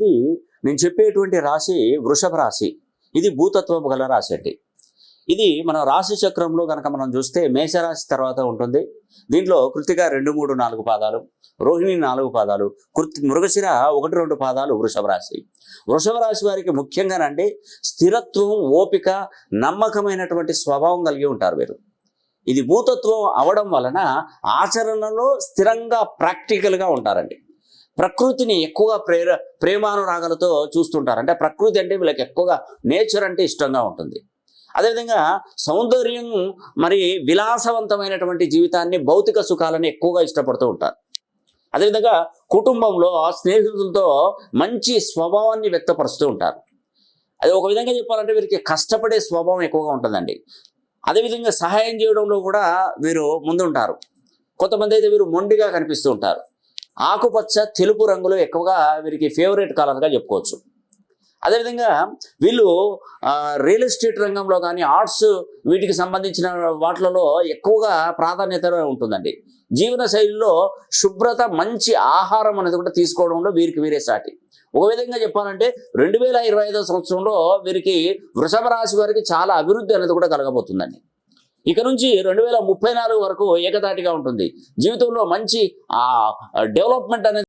ఇది నేను చెప్పేటువంటి రాశి వృషభ రాశి. ఇది భూతత్వము గల రాశి అండి. ఇది మన రాశి చక్రంలో కనుక మనం చూస్తే మేషరాశి తర్వాత ఉంటుంది. దీంట్లో కృత్తిక 2, 3, 4 పాదాలు, రోహిణి 4 పాదాలు, మృగశిర 1, 2 పాదాలు వృషభ రాశి. వృషభ రాశి వారికి ముఖ్యంగానండి స్థిరత్వం, ఓపిక, నమ్మకమైనటువంటి స్వభావం కలిగి ఉంటారు వీరు. ఇది భూతత్వం అవడం వలన ఆచరణలో స్థిరంగా ప్రాక్టికల్గా ఉంటారండి. ప్రకృతిని ఎక్కువగా ప్రేమానురాగాలతో చూస్తుంటారు. అంటే ప్రకృతి అంటే వీళ్ళకి ఎక్కువగా నేచర్ అంటే ఇష్టంగా ఉంటుంది. అదేవిధంగా సౌందర్యం మరి విలాసవంతమైనటువంటి జీవితాన్ని, భౌతిక సుఖాలను ఎక్కువగా ఇష్టపడుతూ ఉంటారు. అదేవిధంగా కుటుంబంలో స్నేహితులతో మంచి స్వభావాన్ని వ్యక్తపరుస్తూ ఉంటారు. అది ఒక విధంగా చెప్పాలంటే వీరికి కష్టపడే స్వభావం ఎక్కువగా ఉంటుందండి. అదేవిధంగా సహాయం చేయడంలో కూడా వీరు ముందుంటారు. కొంతమంది అయితే వీరు మొండిగా కనిపిస్తూ ఉంటారు. ఆకుపచ్చ, తెలుపు రంగులు ఎక్కువగా వీరికి ఫేవరెట్ కలర్గా చెప్పుకోవచ్చు. అదేవిధంగా వీళ్ళు రియల్ ఎస్టేట్ రంగంలో కానీ, ఆర్ట్స్ వీటికి సంబంధించిన వాటిలలో ఎక్కువగా ప్రాధాన్యత ఉంటుందండి. జీవన శైలిలో శుభ్రత, మంచి ఆహారం అనేది కూడా తీసుకోవడంలో వీరికి వీరే సాటి. ఒక విధంగా చెప్పాలంటే 2025 సంవత్సరంలో వీరికి వృషభ రాశి వారికి చాలా అభివృద్ధి అనేది కూడా కలగబోతుందండి. ఇక నుంచి 2034 వరకు ఏకతాటిగా ఉంటుంది. జీవితంలో మంచి డెవలప్మెంట్ అనేది